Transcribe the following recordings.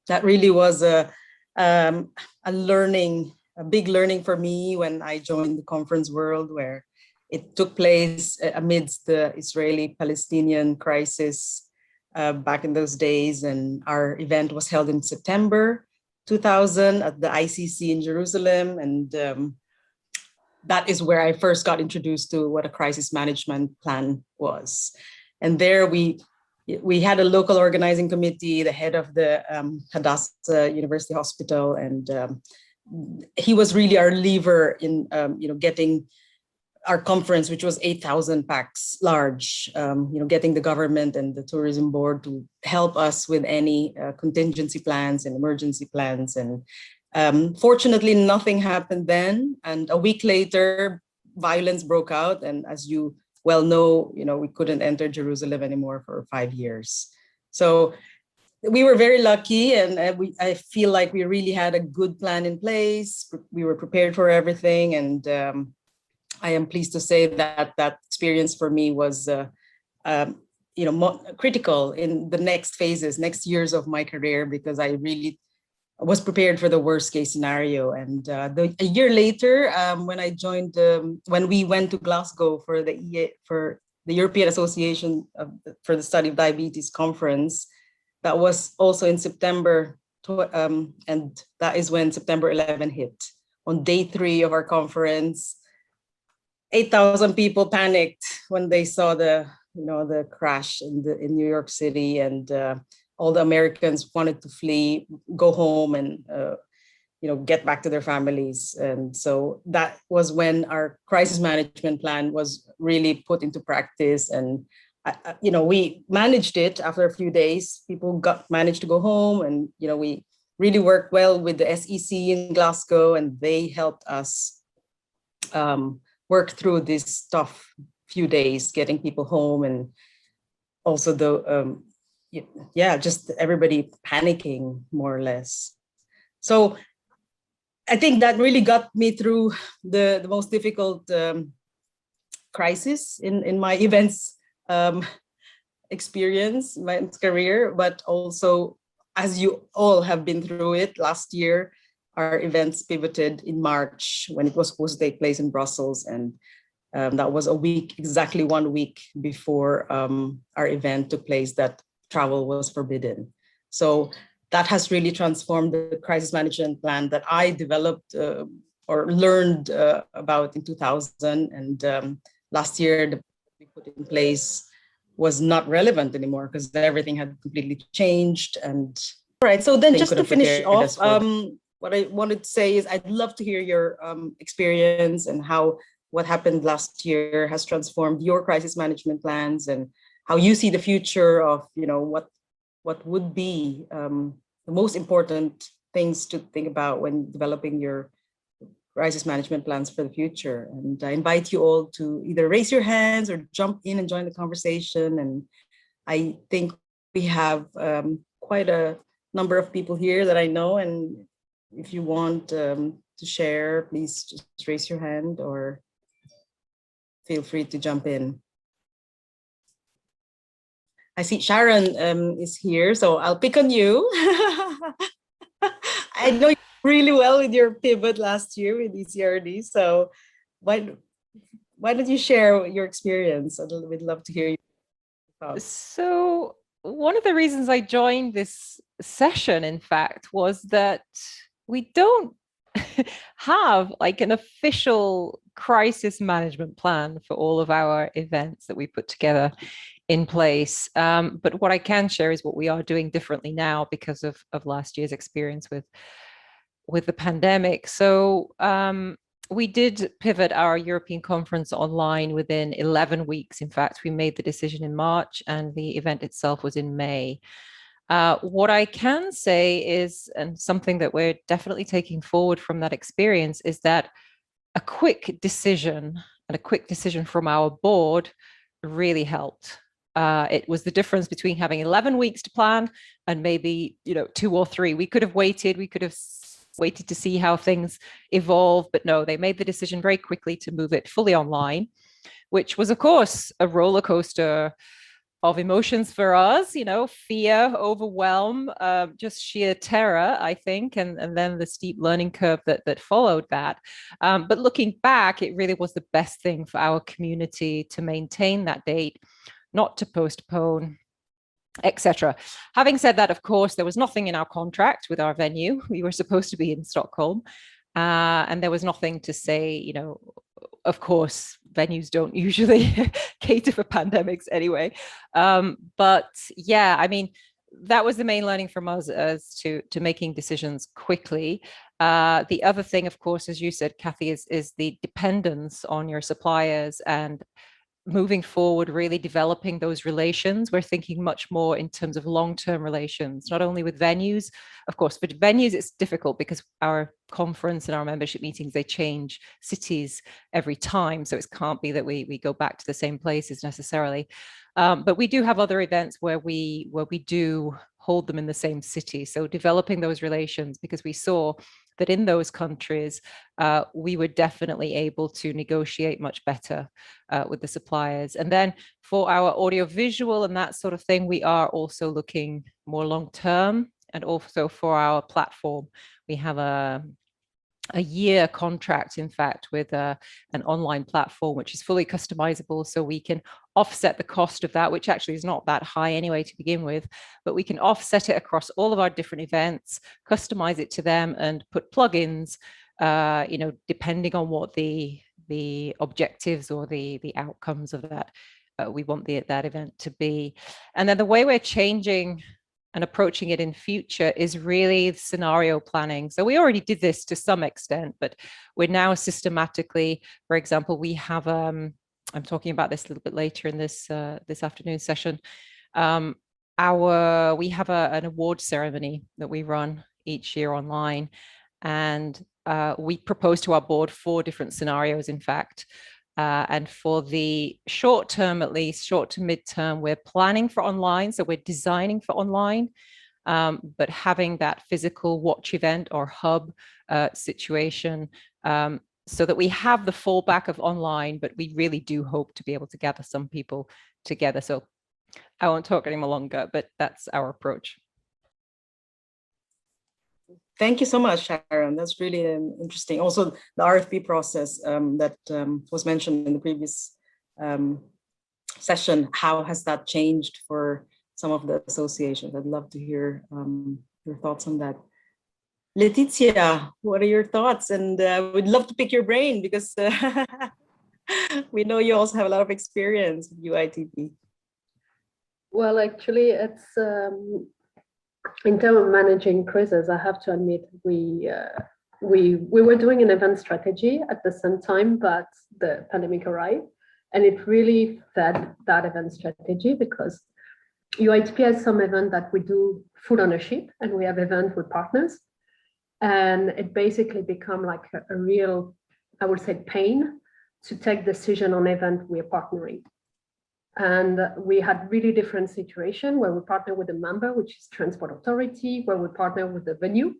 that really was a learning, a big learning for me when I joined the conference world, where it took place amidst the Israeli-Palestinian crisis back in those days. And our event was held in September 2000 at the ICC in Jerusalem. And that is where I first got introduced to what a crisis management plan was. And there we had a local organizing committee, the head of the Hadassah University Hospital, and he was really our lever in getting our conference, which was 8,000 pax large, getting the government and the tourism board to help us with any contingency plans and emergency plans. And fortunately, nothing happened then. And a week later, violence broke out. And as you well know, we couldn't enter Jerusalem anymore for 5 years. So we were very lucky, and I feel like we really had a good plan in place. We were prepared for everything. And I am pleased to say that that experience for me was critical in the next years of my career, because I really was prepared for the worst case scenario. And a year later, when we went to Glasgow for the European Association for the Study of Diabetes conference, that was also in September, and that is when September 11 hit. On day 3 of our conference, 8,000 people panicked when they saw the crash in New York City, and all the Americans wanted to flee, go home, and get back to their families. And so that was when our crisis management plan was really put into practice. And we managed it after a few days. People managed to go home, and we really worked well with the SEC in Glasgow, and they helped us work through this tough few days, getting people home, and also just everybody panicking more or less. So I think that really got me through the most difficult crisis in my events experience, my career, but also, as you all have been through it, last year, our events pivoted in March when it was supposed to take place in Brussels. And that was exactly 1 week before our event took place, that travel was forbidden. So that has really transformed the crisis management plan that I developed or learned about in 2000. And last year, the we put in place was not relevant anymore because everything had completely changed. And all right, so then just to finish off, what I wanted to say is I'd love to hear your experience and how what happened last year has transformed your crisis management plans, and how you see the future of, what would be the most important things to think about when developing your crisis management plans for the future. And I invite you all to either raise your hands or jump in and join the conversation. And I think we have quite a number of people here that I know. And if you want to share, please just raise your hand or feel free to jump in. I see Sharon is here, so I'll pick on you. I know you really well with your pivot last year with ECRD, so why don't you share your experience? We'd love to hear you. So one of the reasons I joined this session, in fact, was that we don't have like an official crisis management plan for all of our events that we put together in place. But what I can share is what we are doing differently now because of last year's experience with the pandemic. So we did pivot our European conference online within 11 weeks. In fact, we made the decision in March and the event itself was in May. What I can say is, and something that we're definitely taking forward from that experience, is that a quick decision from our board really helped. It was the difference between having 11 weeks to plan and maybe 2 or 3. We could have waited. We could have waited to see how things evolve, but no, they made the decision very quickly to move it fully online, which was, of course, a roller coaster of emotions for us, fear, overwhelm, just sheer terror, I think, and then the steep learning curve that followed that. But looking back, it really was the best thing for our community to maintain that date, not to postpone, etc. Having said that, of course, there was nothing in our contract with our venue. We were supposed to be in Stockholm, and there was nothing to say, of course, venues don't usually cater for pandemics anyway. But yeah, I mean, that was the main learning from us as to making decisions quickly. The other thing, of course, as you said, Kathy, is the dependence on your suppliers and moving forward, really developing those relations. We're thinking much more in terms of long-term relations, not only with venues. Of course, for venues, it's difficult because our conference and our membership meetings, they change cities every time. So it can't be that we go back to the same places necessarily. But we do have other events where we do hold them in the same city. So developing those relations, because we saw that in those countries, we were definitely able to negotiate much better with the suppliers. And then for our audiovisual and that sort of thing, we are also looking more long term. And also for our platform, we have a year contract, in fact, with an online platform, which is fully customizable. So we can offset the cost of that, which actually is not that high anyway to begin with, but we can offset it across all of our different events, customize it to them and put plugins, depending on what the objectives or the outcomes of that we want that event to be. And then the way we're changing and approaching it in future is really scenario planning. So we already did this to some extent, but we're now systematically, for example, we have, I'm talking about this a little bit later in this afternoon session. We have an award ceremony that we run each year online, and we propose to our board 4 different scenarios, in fact. And for the short term, at least short to mid-term, we're planning for online. So we're designing for online, but having that physical watch event or hub situation so that we have the fallback of online, but we really do hope to be able to gather some people together. So I won't talk any more longer, but that's our approach. Thank you so much, Sharon. That's really interesting. Also, the RFP process that was mentioned in the previous session, how has that changed for some of the associations? I'd love to hear your thoughts on that. Letizia, what are your thoughts? And I would love to pick your brain because we know you also have a lot of experience with UITP. Well, actually, it's in terms of managing crises, I have to admit we were doing an event strategy at the same time, but the pandemic arrived, and it really fed that event strategy because UITP has some event that we do full ownership, and we have events with partners, and it basically become like a real, I would say, pain to take decision on event we are partnering. And we had really different situation where we partner with a member, which is Transport Authority, where we partner with the venue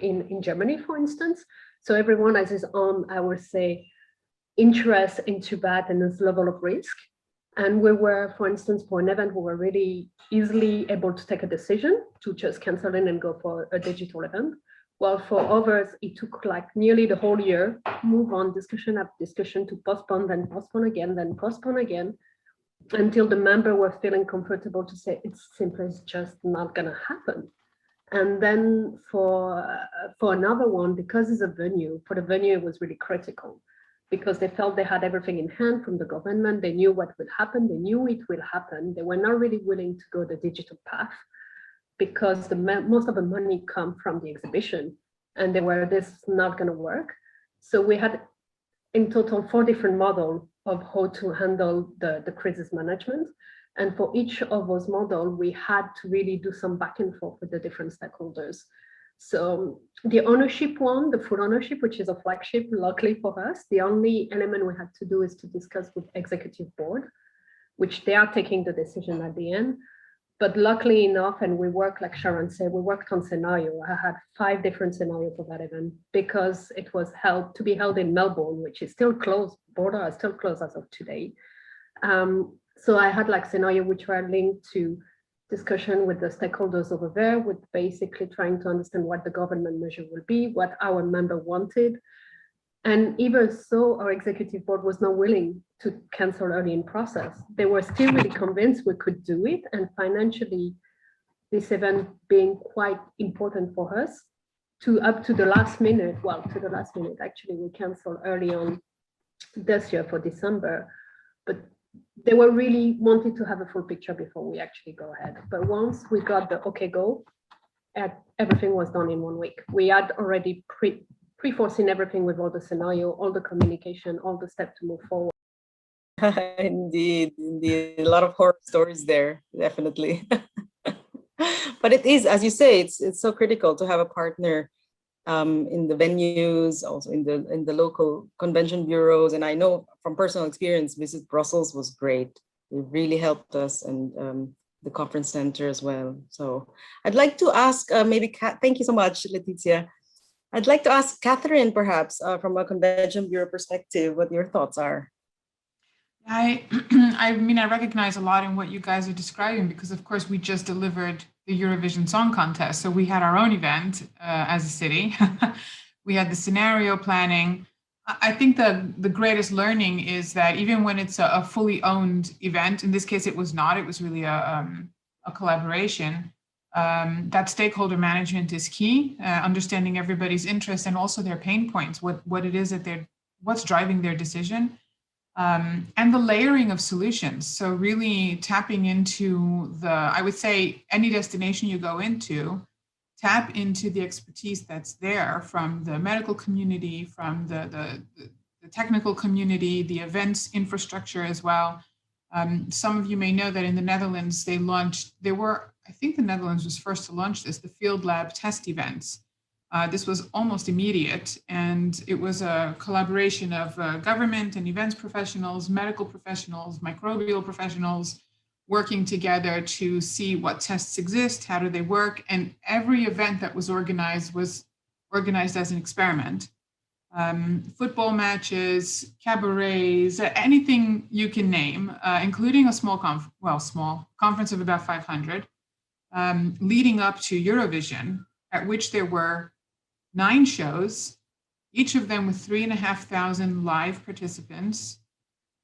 in Germany, for instance. So everyone has his own, I would say, interest into that and this level of risk. And we were, for instance, for an event, we were really easily able to take a decision to just cancel in and go for a digital event. While for others, it took like nearly the whole year, move on discussion after discussion to postpone, then postpone again, until the member were feeling comfortable to say it's simply just not going to happen. And then for another one, because it's a venue, for the venue it was really critical because they felt they had everything in hand from the government. They knew what would happen. They knew it will happen. They were not really willing to go the digital path because most of the money come from the exhibition, and they were, this is not going to work. So we had in total 4 different models of how to handle the crisis management. And for each of those models, we had to really do some back and forth with the different stakeholders. So the ownership one, the full ownership, which is a flagship, luckily for us, the only element we had to do is to discuss with executive board, which they are taking the decision at the end. But luckily enough, and we worked, like Sharon said, we worked on scenario. I had 5 different scenarios for that event because it was held to be held in Melbourne, which is still closed. Border are still closed as of today. So I had like scenarios which were linked to discussion with the stakeholders over there, with basically trying to understand what the government measure will be, what our member wanted. And even so, our executive board was not willing to cancel early in process. They were still really convinced we could do it. And financially, this event being quite important for us, to up to the last minute, well, to the last minute, actually, we canceled early on this year for December. But they were really wanting to have a full picture before we actually go ahead. But once we got the okay go, everything was done in 1 week. We had already pre-foreseen everything with all the scenario, all the communication, all the steps to move forward. Indeed, a lot of horror stories there, definitely. But it is, as you say, it's so critical to have a partner in the venues, also in the local convention bureaus. And I know from personal experience, Visit Brussels was great. It really helped us, and the conference center as well. So I'd like to ask, thank you so much, Leticia. I'd like to ask Catherine, perhaps, from a convention bureau perspective, what your thoughts are. I mean, I recognize a lot in what you guys are describing, because of course we just delivered the Eurovision Song Contest. So we had our own event as a city. We had the scenario planning. I think the greatest learning is that even when it's a fully owned event, in this case it was not, it was really a collaboration, that stakeholder management is key, understanding everybody's interests and also their pain points, what it is that what's driving their decision. And the layering of solutions. So really tapping into I would say any destination you go into, tap into the expertise that's there from the medical community, from the technical community, the events infrastructure as well. Some of you may know that in the Netherlands, I think the Netherlands was first to launch this, the Field Lab test events. This was almost immediate, and it was a collaboration of government and events professionals, medical professionals, microbial professionals, working together to see what tests exist, how do they work, and every event that was organized as an experiment. Football matches, cabarets, anything you can name, including a small conference of about 500, leading up to Eurovision, at which there were 9 shows, each of them with 3,500 live participants.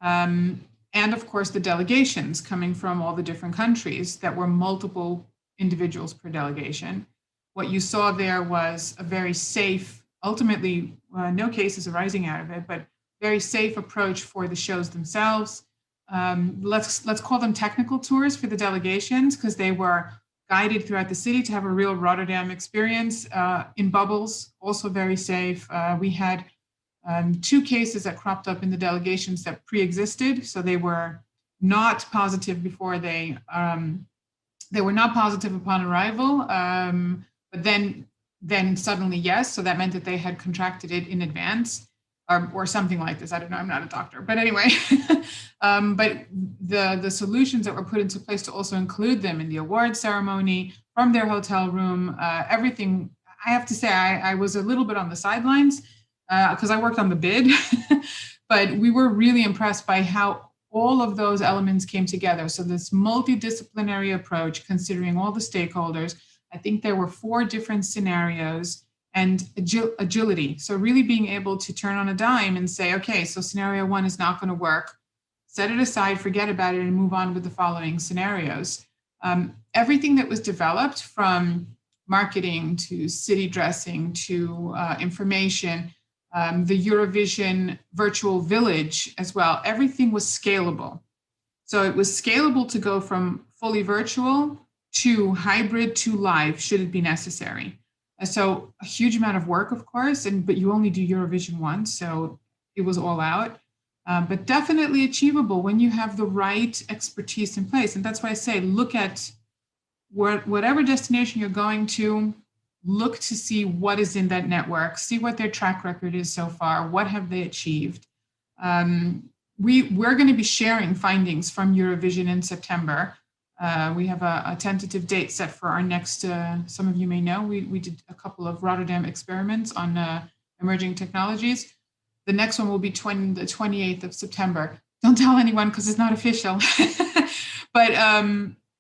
And of course, the delegations coming from all the different countries that were multiple individuals per delegation. What you saw there was a very safe, ultimately, no cases arising out of it, but very safe approach for the shows themselves. Let's call them technical tours for the delegations, because they were guided throughout the city to have a real Rotterdam experience in bubbles, also very safe. We had 2 cases that cropped up in the delegations that pre-existed. So they were not positive before they were not positive upon arrival, but then suddenly yes. So that meant that they had contracted it in advance. Or something like this. I don't know, I'm not a doctor, but anyway, but the solutions that were put into place to also include them in the award ceremony, from their hotel room, everything. I have to say, I was a little bit on the sidelines because I worked on the bid, but we were really impressed by how all of those elements came together. So this multidisciplinary approach, considering all the stakeholders, I think there were 4 different scenarios, and agility. So really being able to turn on a dime and say, okay, so scenario 1 is not going to work, set it aside, forget about it, and move on with the following scenarios. Everything that was developed, from marketing to city dressing to information, the Eurovision virtual village as well, everything was scalable. So it was scalable to go from fully virtual to hybrid to live, should it be necessary. So a huge amount of work, of course, but you only do Eurovision once, so it was all out, but definitely achievable when you have the right expertise in place. And that's why I say, look at whatever destination you're going to, look to see what is in that network, see what their track record is so far, what have they achieved. We're going to be sharing findings from Eurovision in September. We have a tentative date set for our next, some of you may know, we did a couple of Rotterdam experiments on emerging technologies. The next one will be the 28th of September. Don't tell anyone because it's not official. But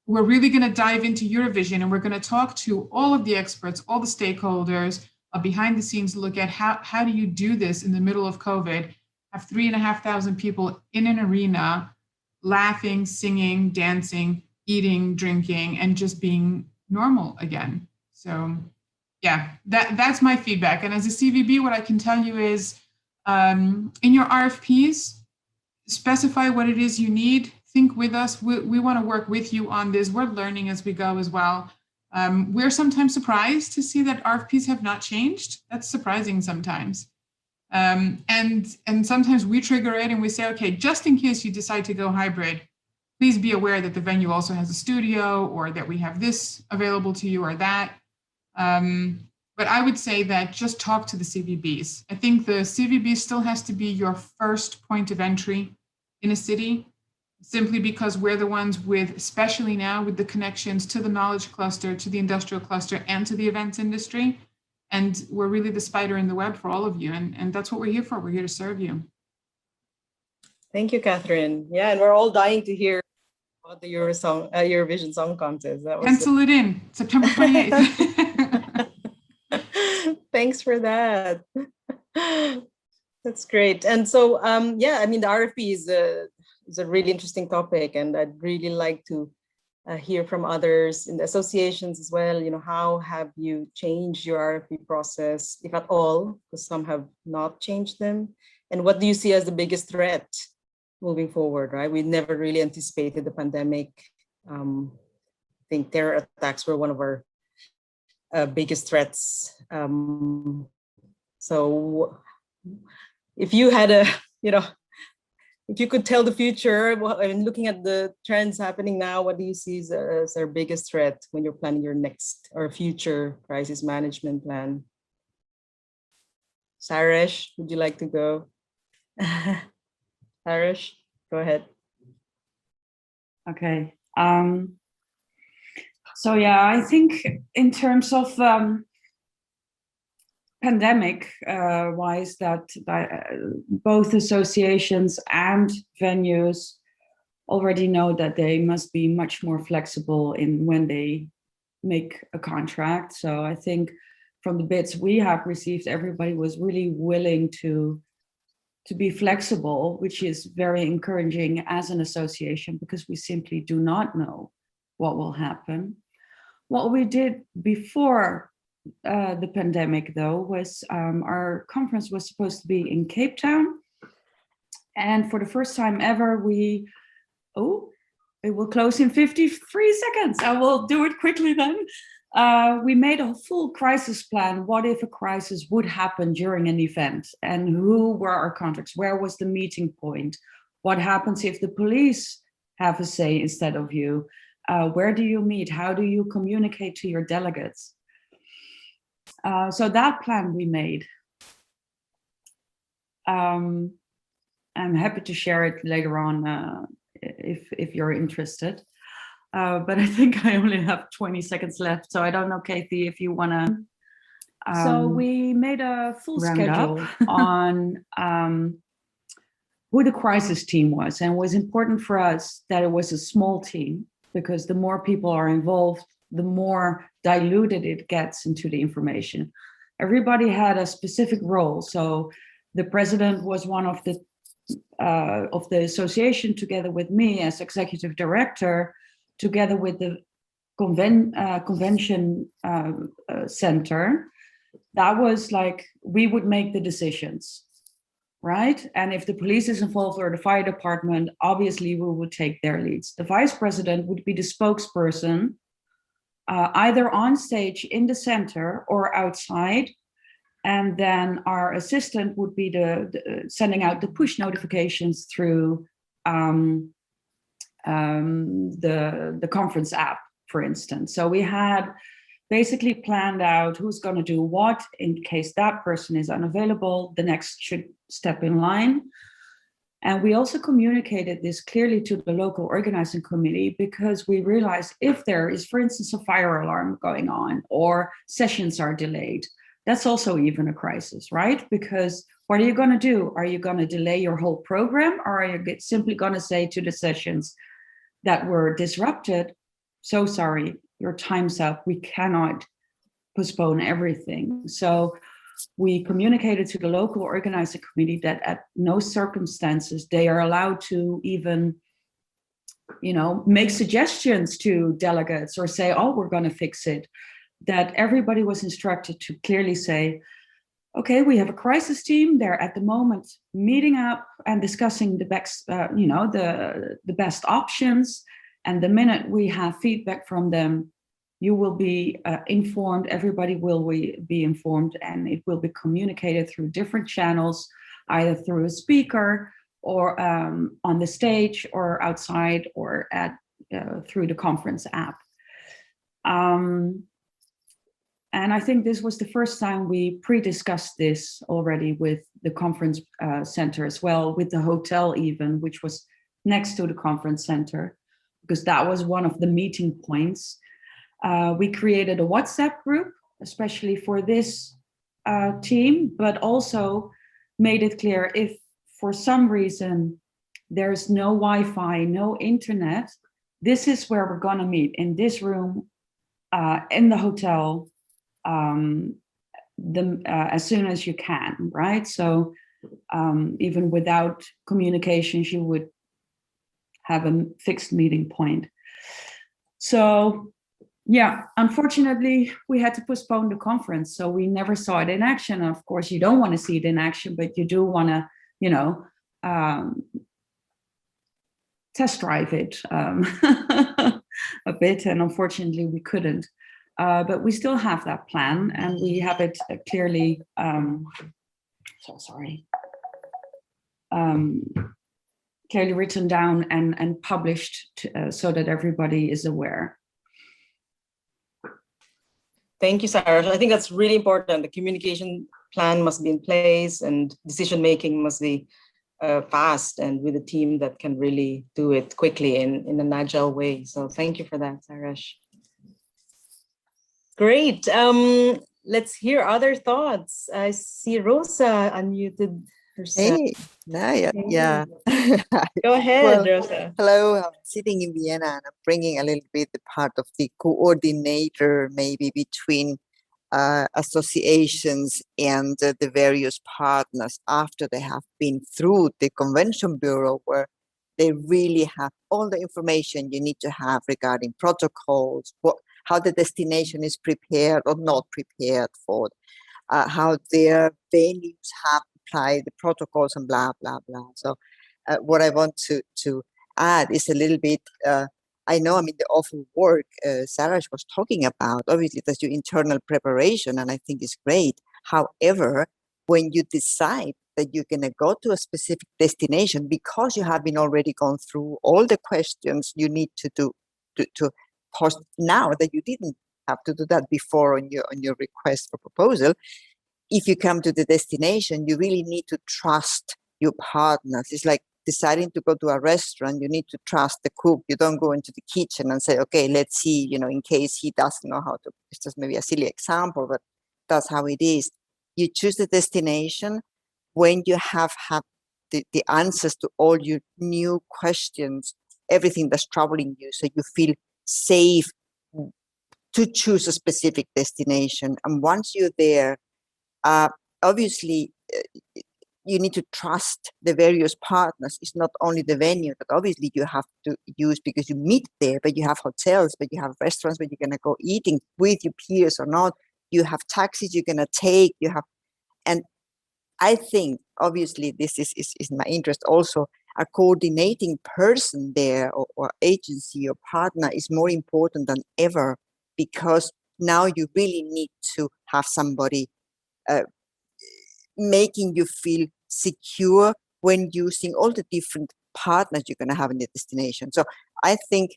we're really going to dive into Eurovision, and we're going to talk to all of the experts, all the stakeholders, behind the scenes look at how do you do this in the middle of COVID, have 3,500 people in an arena, laughing, singing, dancing, eating, drinking, and just being normal again. So yeah, that's my feedback. And as a CVB, what I can tell you is in your RFPs, specify what it is you need. Think with us. We want to work with you on this. We're learning as we go as well. We're sometimes surprised to see that RFPs have not changed. That's surprising sometimes. And sometimes we trigger it and we say, okay, just in case you decide to go hybrid, please be aware that the venue also has a studio, or that we have this available to you or that. But I would say that just talk to the CVBs. I think the CVB still has to be your first point of entry in a city, simply because we're the ones with, especially now, with the connections to the knowledge cluster, to the industrial cluster, and to the events industry. And we're really the spider in the web for all of you. And that's what we're here for. We're here to serve you. Thank you, Catherine. Yeah, and we're all dying to hear about the Eurovision Song Contest. That was Pencil it in, September 28th. Thanks for that. That's great. And so, yeah, I mean, the RFP is a really interesting topic, and I'd really like to hear from others in the associations as well. You know, how have you changed your RFP process, if at all, because some have not changed them? And what do you see as the biggest threat moving forward, right? We never really anticipated the pandemic. I think terror attacks were one of our biggest threats. So if you had if you could tell the future, and looking at the trends happening now, what do you see as our biggest threat when you're planning your next or future crisis management plan? Saresh, would you like to go? Saresh, go ahead. Okay. So yeah, I think in terms of pandemic wise, that both associations and venues already know that they must be much more flexible in when they make a contract. So I think from the bids we have received, everybody was really willing to be flexible, which is very encouraging as an association, because we simply do not know what will happen. What we did before the pandemic, though, was our conference was supposed to be in Cape Town. And for the first time ever, it will close in 53 seconds. I will do it quickly then. We made a full crisis plan. What if a crisis would happen during an event? And who were our contacts? Where was the meeting point? What happens if the police have a say instead of you? Where do you meet? How do you communicate to your delegates? So that plan we made. I'm happy to share it later on if you're interested. But I think I only have 20 seconds left, so I don't know, Kathy, if you want to. So we made a full schedule on who the crisis team was, and it was important for us that it was a small team, because the more people are involved, the more diluted it gets into the information. Everybody had a specific role. So the president was one of the association, together with me as executive director, together with the convention center. That was like, we would make the decisions, right? And if the police is involved or the fire department, obviously we would take their leads. The vice president would be the spokesperson, either on stage in the center or outside. And then our assistant would be the sending out the push notifications through the conference app, for instance. So we had basically planned out who's going to do what in case that person is unavailable, the next should step in line. And we also communicated this clearly to the local organizing committee, because we realized if there is, for instance, a fire alarm going on or sessions are delayed, that's also even a crisis, right? Because what are you going to do? Are you going to delay your whole program, or are you simply going to say to the sessions, that were disrupted, so sorry, your time's up. We cannot postpone everything. So we communicated to the local organizer committee that at no circumstances they are allowed to even, make suggestions to delegates or say, oh, we're going to fix it. That everybody was instructed to clearly say, okay, we have a crisis team. They're at the moment meeting up and discussing the best, the best options. And the minute we have feedback from them, you will be informed. Everybody will be informed, and it will be communicated through different channels, either through a speaker or on the stage or outside or through the conference app. And I think this was the first time we pre-discussed this already with the conference center as well, with the hotel even, which was next to the conference center, because that was one of the meeting points. We created a WhatsApp group, especially for this team, but also made it clear if for some reason there's no Wi-Fi, no internet, this is where we're gonna meet, in this room, in the hotel, as soon as you can, right? So even without communications, you would have a fixed meeting point. So yeah, unfortunately, we had to postpone the conference, so we never saw it in action. Of course, you don't want to see it in action, but you do want to, test drive it a bit, and unfortunately, we couldn't. But we still have that plan, and we have it clearly, clearly written down and published so that everybody is aware. Thank you, Sarah. I think that's really important. The communication plan must be in place, and decision-making must be fast and with a team that can really do it quickly in an agile way. So thank you for that, Sarah. Great. Let's hear other thoughts. I see Rosa unmuted herself. Hey, yeah. Go ahead, Well, Rosa. hello, I'm sitting in Vienna and I'm bringing a little bit the part of the coordinator, maybe between associations and the various partners after they have been through the Convention Bureau, where they really have all the information you need to have regarding protocols, how the destination is prepared or not prepared for, how their venues have applied the protocols and blah, blah, blah. So what I want to add is a little bit, I know, the awful work Sarah was talking about, obviously that's your internal preparation, and I think it's great. However, when you decide that you're going to go to a specific destination because you have been already gone through all the questions you need to do to post now that you didn't have to do that before on your request for proposal, if you come to the destination, you really need to trust your partners. It's like deciding to go to a restaurant, you need to trust the cook. You don't go into the kitchen and say, okay, let's see, in case he doesn't know how to. It's just maybe a silly example, but that's how it is. You choose the destination when you have had the answers to all your new questions, everything that's troubling you, so you feel safe to choose a specific destination. And once you're there, obviously, you need to trust the various partners. It's not only the venue that obviously you have to use because you meet there, but you have hotels, but you have restaurants where you're going to go eating with your peers or not. You have taxis you're going to take. And I think, obviously, this is my interest also, a coordinating person there or agency or partner is more important than ever, because now you really need to have somebody making you feel secure when using all the different partners you're going to have in the destination. So I think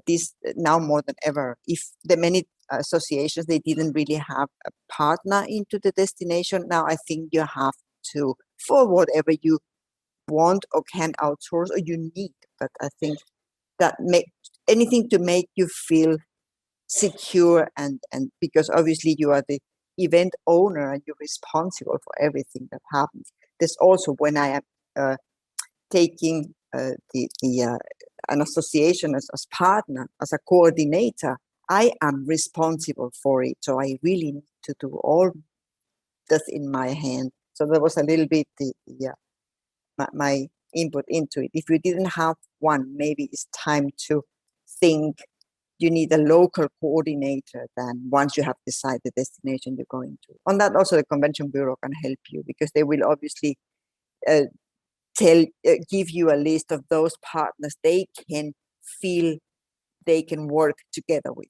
this now more than ever, if the many associations, they didn't really have a partner into the destination, now I think you have to, for whatever you want or can outsource or you need. But I think that anything to make you feel secure and because obviously you are the event owner and you're responsible for everything that happens. There's also when I am taking the an association as partner, as a coordinator, I am responsible for it. So I really need to do all this in my hand. So that was a little bit my input into it. If you didn't have one, maybe it's time to think you need a local coordinator than once you have decided the destination you're going to. On that, also the Convention Bureau can help you, because they will obviously give you a list of those partners they can feel they can work together with.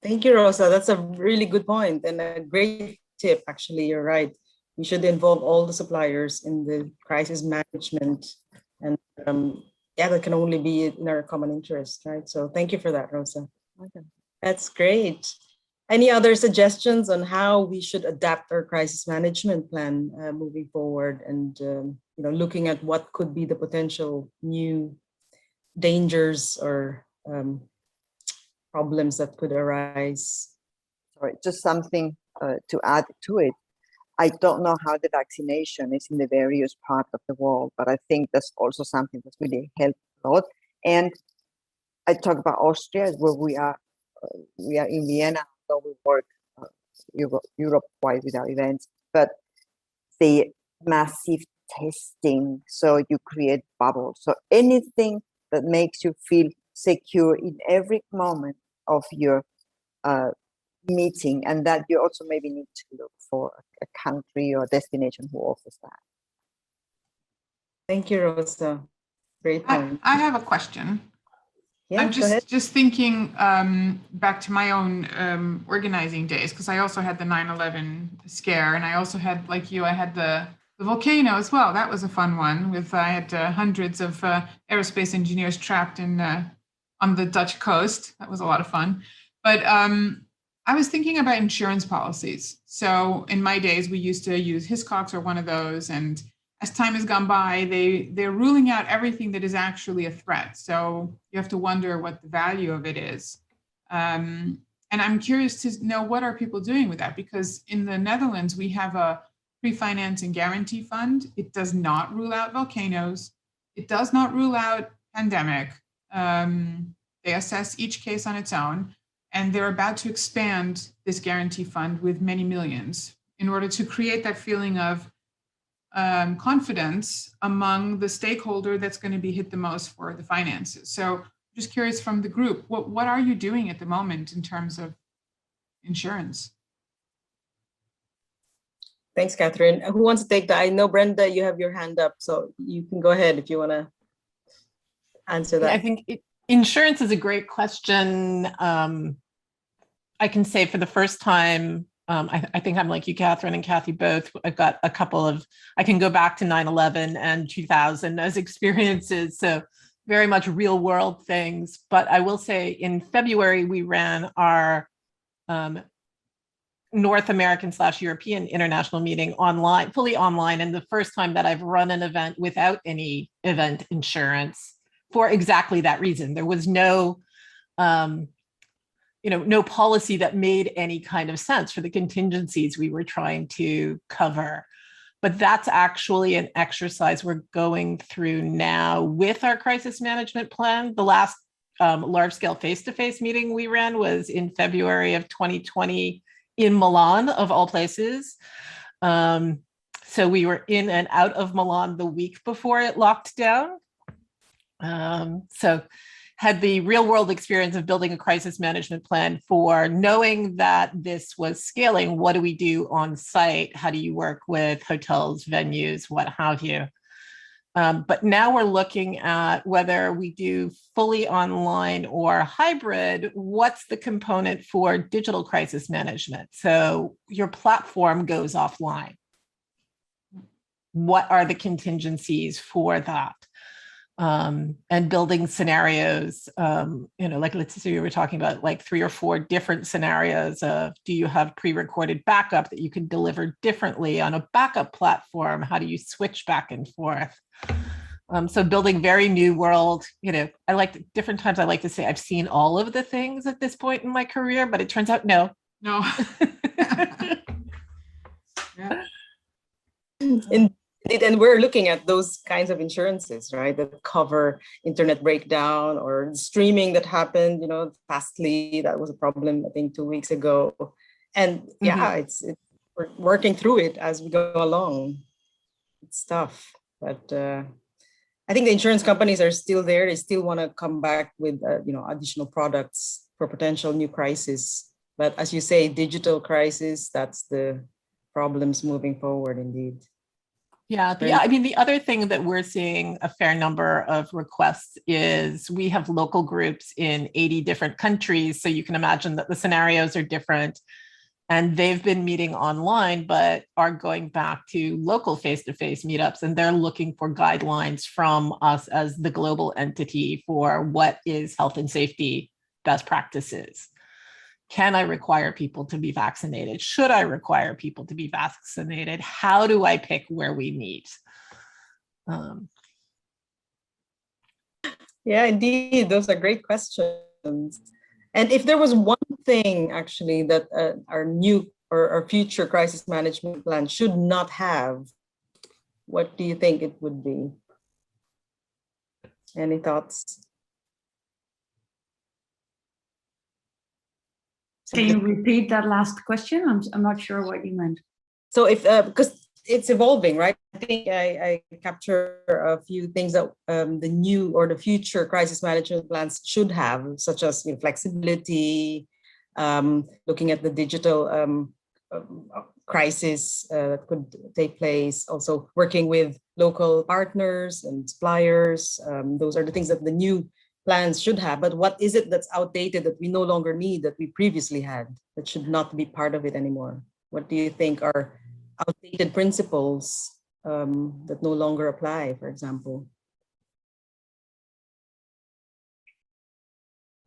Thank you, Rosa. That's a really good point and a great tip. Actually, you're right. We should involve all the suppliers in the crisis management, and that can only be in our common interest, right? So thank you for that, Rosa. Okay. That's great. Any other suggestions on how we should adapt our crisis management plan moving forward, and looking at what could be the potential new dangers or problems that could arise? Sorry, just something to add to it. I don't know how the vaccination is in the various parts of the world, but I think that's also something that's really helped a lot. And I talk about Austria, where we are in Vienna, so we work Europe-wide with our events, but the massive testing, so you create bubbles. So anything that makes you feel secure in every moment of your meeting, and that you also maybe need to look for a country or destination who offers that. Thank you, Rosa. Great point. I have a question. Yeah, I'm go ahead. just thinking back to my own organizing days, because I also had the 9/11 scare, and I also had, like you, I had the volcano as well. That was a fun one. I had hundreds of aerospace engineers trapped in on the Dutch coast. That was a lot of fun. But I was thinking about insurance policies. So in my days, we used to use Hiscox or one of those, and as time has gone by, they're ruling out everything that is actually a threat. So you have to wonder what the value of it is. And I'm curious to know, what are people doing with that? Because in the Netherlands, we have a pre-finance and guarantee fund. It does not rule out volcanoes. It does not rule out pandemic. They assess each case on its own, and they're about to expand this guarantee fund with many millions in order to create that feeling of confidence among the stakeholder that's going to be hit the most for the finances. So I'm just curious from the group, what are you doing at the moment in terms of insurance? Thanks, Catherine. Who wants to take that? I know, Brenda, you have your hand up, so you can go ahead if you want to answer that. I think insurance is a great question. I can say for the first time, I think I'm like you, Catherine and Kathy both. I've got a couple of, I can go back to 9/11 and 2000 as experiences. So very much real world things. But I will say in February, we ran our North American / European international meeting online, fully online. And the first time that I've run an event without any event insurance for exactly that reason. There was no, no policy that made any kind of sense for the contingencies we were trying to cover. But that's actually an exercise we're going through now with our crisis management plan. The last large-scale face-to-face meeting we ran was in February of 2020 in Milan, of all places. So we were in and out of Milan the week before it locked down. So had the real world experience of building a crisis management plan for knowing that this was scaling. What do we do on site? How do you work with hotels, venues, what have you? But now we're looking at whether we do fully online or hybrid. What's the component for digital crisis management? So your platform goes offline. What are the contingencies for that? And building scenarios, like let's say we were talking about like 3 or 4 different scenarios of, do you have pre-recorded backup that you can deliver differently on a backup platform? How do you switch back and forth? So building very new world, I like different times I like to say I've seen all of the things at this point in my career, but it turns out no. No. Yeah. And we're looking at those kinds of insurances, right, that cover internet breakdown or streaming that happened, Fastly, that was a problem, I think, 2 weeks ago. And yeah, it's we're working through it as we go along. It's tough, but I think the insurance companies are still there. They still want to come back with, additional products for potential new crisis. But as you say, digital crisis, that's the problems moving forward indeed. Yeah, I mean, the other thing that we're seeing a fair number of requests is we have local groups in 80 different countries. So you can imagine that the scenarios are different. And they've been meeting online, but are going back to local face-to-face meetups. And they're looking for guidelines from us as the global entity for what is health and safety best practices. Can I require people to be vaccinated? Should I require people to be vaccinated? How do I pick where we meet? Yeah, indeed. Those are great questions. And if there was one thing actually that our new or our future crisis management plan should not have, what do you think it would be? Any thoughts? Can you repeat that last question? I'm not sure what you meant. So if, because it's evolving, right? I think I capture a few things that the new or the future crisis management plans should have, such as flexibility, looking at the digital crisis that could take place, also working with local partners and suppliers. Those are the things that the new plans should have. But what is it that's outdated that we no longer need that we previously had that should not be part of it anymore? What do you think are outdated principles that no longer apply, for example?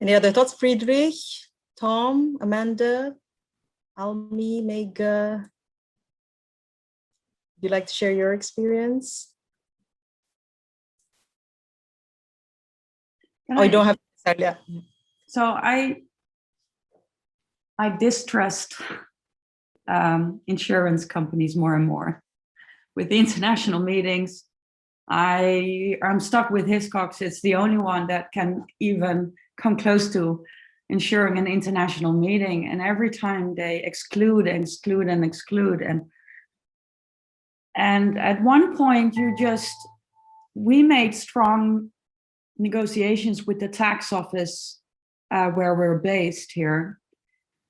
Any other thoughts, Friedrich, Tom, Amanda, Almi, Mega? Would you like to share your experience? You don't have to. Yeah. So I distrust insurance companies more and more. With the international meetings, I'm stuck with Hiscox. It's the only one that can even come close to ensuring an international meeting. And every time they exclude and exclude and exclude. And at one point, we made strong negotiations with the tax office where we're based here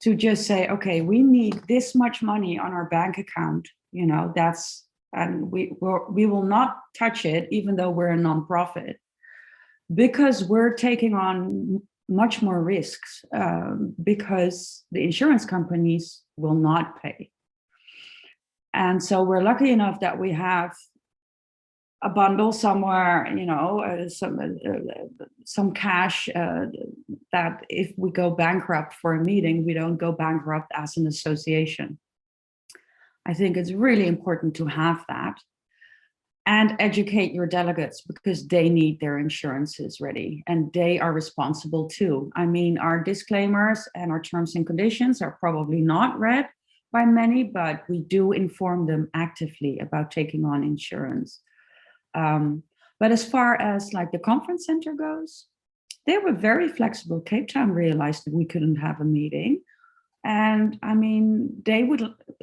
to just say, okay, we need this much money on our bank account, and we will not touch it, even though we're a nonprofit, because we're taking on much more risks because the insurance companies will not pay. And so we're lucky enough that we have a bundle somewhere, some cash that if we go bankrupt for a meeting, we don't go bankrupt as an association. I think it's really important to have that and educate your delegates because they need their insurances ready and they are responsible too. I mean, our disclaimers and our terms and conditions are probably not read by many, but we do inform them actively about taking on insurance. But as far as like the conference center goes, they were very flexible. Cape Town realized that we couldn't have a meeting. And I mean,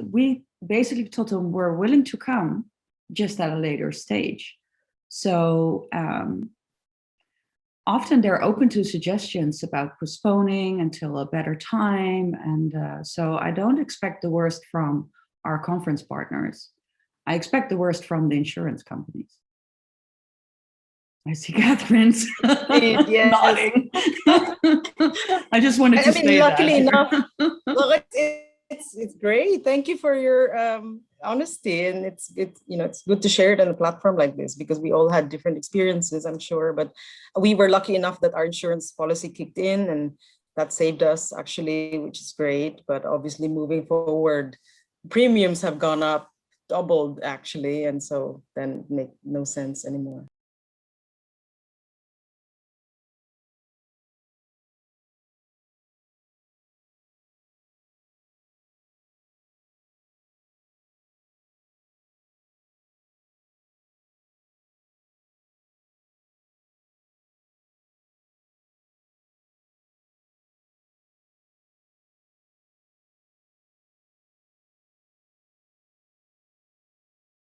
we basically told them we're willing to come just at a later stage. So often they're open to suggestions about postponing until a better time. And so I don't expect the worst from our conference partners. I expect the worst from the insurance companies. I see Catherine's nodding. I just wanted to say luckily that. enough, look, it's great. Thank you for your honesty, and it's good to share it on a platform like this because we all had different experiences, I'm sure. But we were lucky enough that our insurance policy kicked in, and that saved us actually, which is great. But obviously, moving forward, premiums have gone up, doubled actually, and so then make no sense anymore.